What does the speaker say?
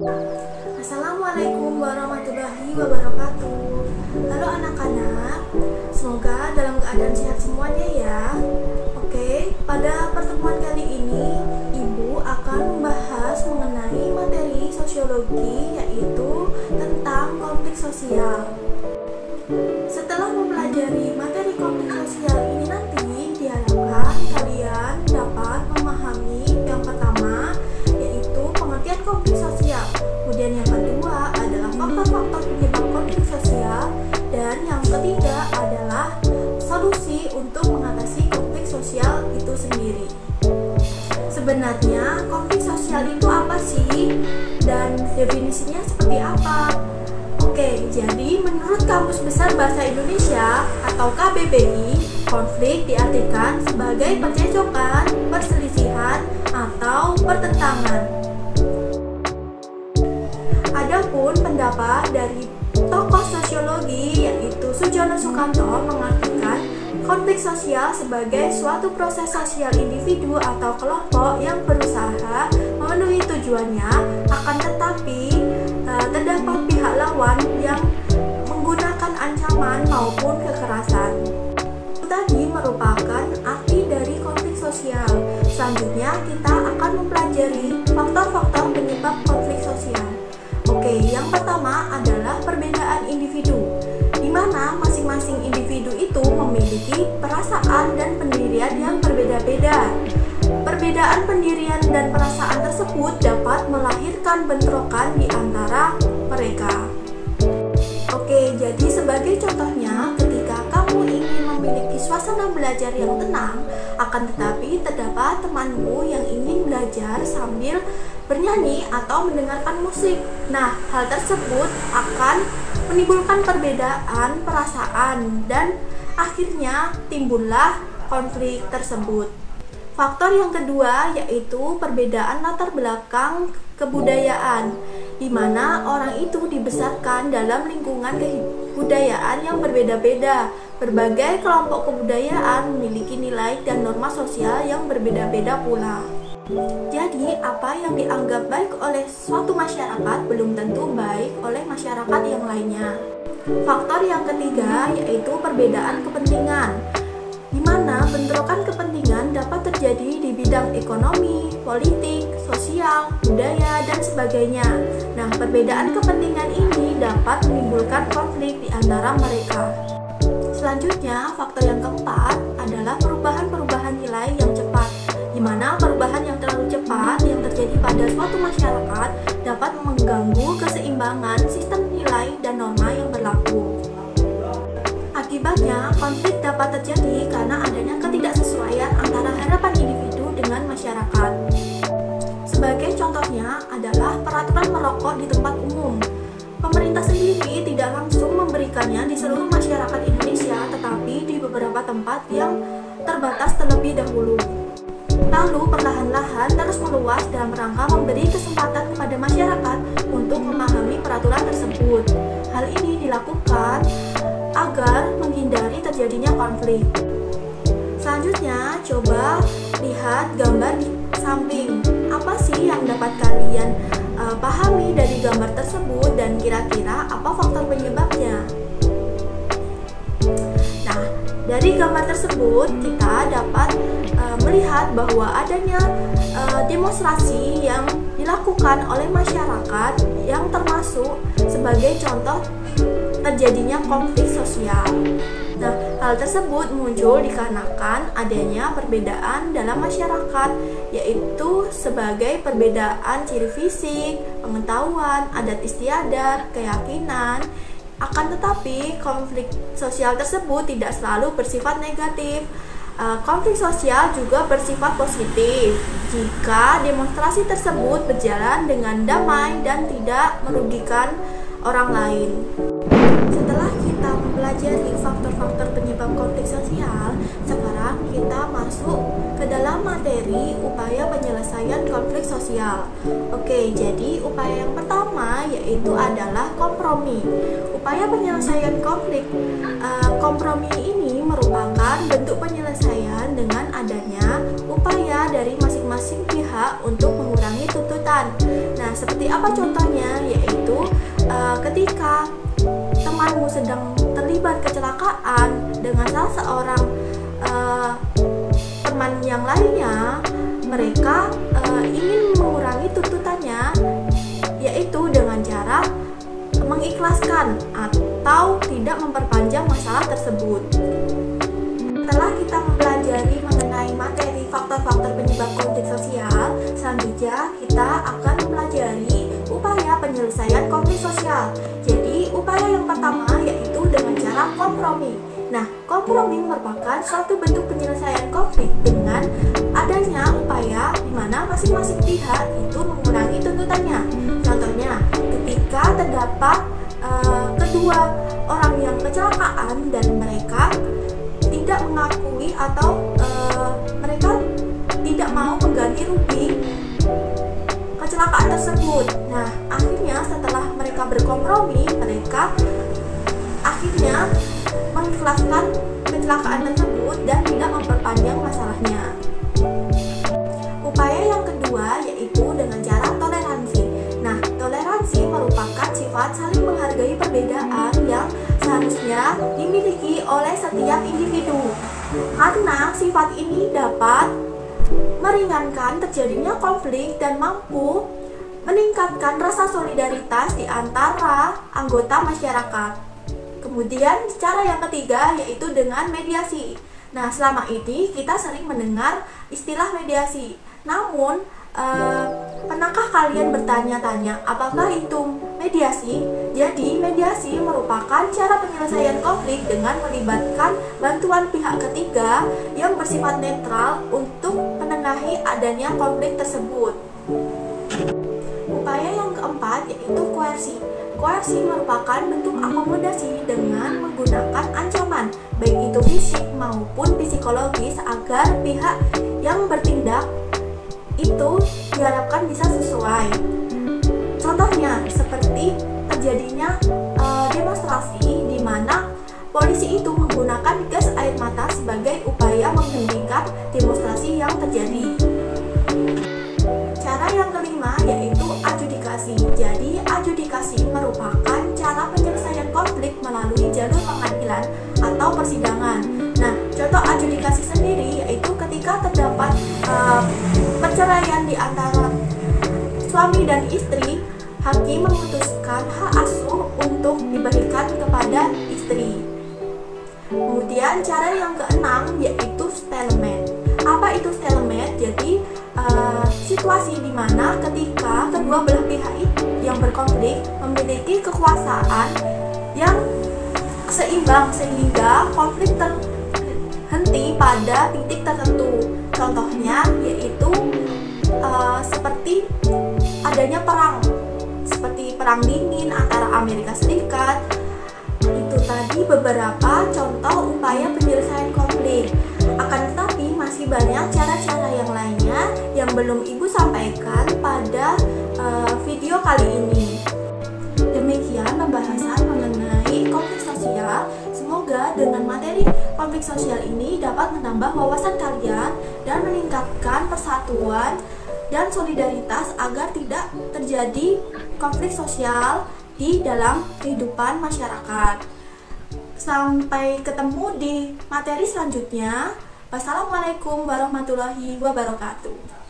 Assalamualaikum warahmatullahi wabarakatuh. Halo anak-anak, semoga dalam keadaan sehat semuanya ya. Oke, pada pertemuan kali ini Ibu akan membahas mengenai materi sosiologi, yaitu tentang konflik sosial. Setelah mempelajari materi konflik sosial ini nanti, diharapkan kalian dapat memahami yang pertama, yaitu pengertian konflik sosial. Kemudian yang kedua adalah faktor-faktor penyebab konflik sosial, dan yang ketiga adalah solusi untuk mengatasi konflik sosial itu sendiri. Sebenarnya konflik sosial itu apa sih? Dan definisinya seperti apa? Oke, jadi menurut Kamus Besar Bahasa Indonesia atau KBBI, konflik diartikan sebagai percekcokan, perselisihan, atau pertentangan. Adapun pendapat dari tokoh sosiologi yaitu Sujono Sukanto mengartikan konflik sosial sebagai suatu proses sosial individu atau kelompok yang berusaha memenuhi tujuannya, akan tetapi terdapat pihak lawan yang menggunakan ancaman maupun kekerasan. Itu tadi merupakan arti dari konflik sosial. Selanjutnya kita akan mempelajari faktor-faktor penyebab konflik sosial. Oke, yang pertama adalah perbedaan individu, di mana masing-masing individu itu memiliki perasaan dan pendirian yang berbeda-beda. Perbedaan pendirian dan perasaan tersebut dapat melahirkan bentrokan di antara mereka. Oke, jadi sebagai contohnya, ketika kamu ingin memiliki suasana belajar yang tenang, akan tetapi terdapat temanmu yang ingin belajar sambil bernyanyi atau mendengarkan musik. Nah, hal tersebut akan menimbulkan perbedaan perasaan dan akhirnya timbullah konflik tersebut. Faktor yang kedua yaitu perbedaan latar belakang kebudayaan, di mana orang itu dibesarkan dalam lingkungan kebudayaan yang berbeda-beda. Berbagai kelompok kebudayaan memiliki nilai dan norma sosial yang berbeda-beda pula. Jadi, apa yang dianggap baik oleh suatu masyarakat belum tentu baik oleh masyarakat yang lainnya. Faktor yang ketiga yaitu perbedaan kepentingan, di mana bentrokan kepentingan dapat terjadi di bidang ekonomi, politik, sosial, budaya, dan sebagainya. Nah, perbedaan kepentingan ini dapat menimbulkan konflik di antara mereka. Selanjutnya, faktor yang keempat adalah perubahan-perubahan nilai yang cepat, di mana perubahan yang terlalu cepat yang terjadi pada suatu masyarakat dapat mengganggu keseimbangan sistem nilai dan norma yang berlaku. Akibatnya, konflik dapat terjadi karena adanya ketidaksesuaian antara harapan individu dengan masyarakat. Sebagai contohnya adalah peraturan merokok di tempat umum. Pemerintah sendiri tidak langsung memberikannya di seluruh masyarakat Indonesia, tetapi di beberapa tempat yang terbatas terlebih dahulu. Lalu perlahan-lahan terus meluas dalam rangka memberi kesempatan kepada masyarakat untuk memahami peraturan tersebut. Hal ini dilakukan agar menghindari terjadinya konflik. Selanjutnya, coba lihat gambar di samping. Apa sih yang dapat kalian pahami dari gambar tersebut, dan kira-kira apa faktor penyebabnya? Nah, dari gambar tersebut kita dapat melihat bahwa adanya demonstrasi yang dilakukan oleh masyarakat yang termasuk sebagai contoh terjadinya konflik sosial. Nah, hal tersebut muncul dikarenakan adanya perbedaan dalam masyarakat, yaitu sebagai perbedaan ciri fisik, pengetahuan, adat istiadat, keyakinan. Akan tetapi, konflik sosial tersebut tidak selalu bersifat negatif. Konflik sosial juga bersifat positif jika demonstrasi tersebut berjalan dengan damai dan tidak merugikan orang lain. Setelah kita mempelajari faktor-faktor penyebab konflik sosial, sekarang kita masuk ke dalam materi upaya penyelesaian konflik sosial. Oke, jadi upaya yang pertama yaitu adalah kompromi. Upaya penyelesaian konflik kompromi ini merupakan bentuk penyelesaian dengan adanya upaya dari masing-masing pihak untuk mengurangi tuntutan. Nah, Nah, seperti apa contohnya? Yaitu ketika temanmu sedang terlibat kecelakaan dengan salah seorang teman yang lainnya, mereka ingin mengurangi tuntutannya, yaitu dengan cara mengikhlaskan atau tidak memperpanjang masalah tersebut. Setelah kita mempelajari mengenai materi faktor-faktor penyebab konflik sosial, selanjutnya kita akan mempelajari upaya penyelesaian konflik sosial. Jadi, upaya yang pertama yaitu dengan cara kompromi. Nah, kompromi merupakan suatu bentuk penyelesaian konflik dengan adanya upaya di mana masing-masing pihak itu mengurangi tuntutannya. Contohnya, ketika terdapat kedua orang yang kecelakaan dan mereka tidak mengakui atau mereka tidak mau mengganti rugi kecelakaan tersebut. Nah, akhirnya setelah mereka berkompromi, mereka akhirnya mengikhlaskan kecelakaan tersebut dan tidak memperpanjang masalahnya. Upaya yang kedua yaitu dengan cara toleransi. Nah, toleransi merupakan sifat saling menghargai perbedaan yang seharusnya dimiliki oleh setiap individu. Karena sifat ini dapat meringankan terjadinya konflik dan mampu meningkatkan rasa solidaritas di antara anggota masyarakat. Kemudian cara yang ketiga yaitu dengan mediasi. Nah, selama ini kita sering mendengar istilah mediasi. Namun, pernahkah kalian bertanya-tanya apakah itu mediasi? Jadi, mediasi merupakan cara penyelesaian konflik dengan melibatkan bantuan pihak ketiga yang bersifat netral untuk menengahi adanya konflik tersebut. Upaya yang keempat yaitu koersi. Koersi merupakan bentuk akomodasi dengan menggunakan ancaman, baik itu fisik maupun psikologis, agar pihak yang bertindak itu diharapkan bisa sesuai. Contohnya seperti terjadinya demonstrasi di mana polisi itu menggunakan gas air mata sebagai upaya menghentikan demonstrasi yang terjadi. Cara yang kelima yaitu adjudikasi. Jadi adjudikasi merupakan cara penyelesaian konflik melalui jalur pengadilan atau persidangan. Nah, contoh adjudikasi sendiri yaitu ketika terdapat perceraian di antara suami dan istri, hakim memutuskan hak asuh untuk diberikan kepada istri. Kemudian cara yang keenam yaitu stalemate. Apa itu stalemate? Jadi situasi di mana ketika kedua belah pihak yang berkonflik memiliki kekuasaan yang seimbang sehingga konflik terhenti pada titik tertentu. Contohnya yaitu seperti adanya perang, seperti perang dingin antara Amerika Serikat. Itu tadi beberapa contoh upaya penyelesaian konflik. Akan tetapi masih banyak cara-cara yang lainnya yang belum Ibu sampaikan pada video kali ini. Demikian pembahasan mengenai konflik sosial. Semoga dengan materi konflik sosial ini dapat menambah wawasan kalian dan meningkatkan persatuan dan solidaritas agar tidak terjadi konflik sosial di dalam kehidupan masyarakat. Sampai ketemu di materi selanjutnya. Wassalamualaikum warahmatullahi wabarakatuh.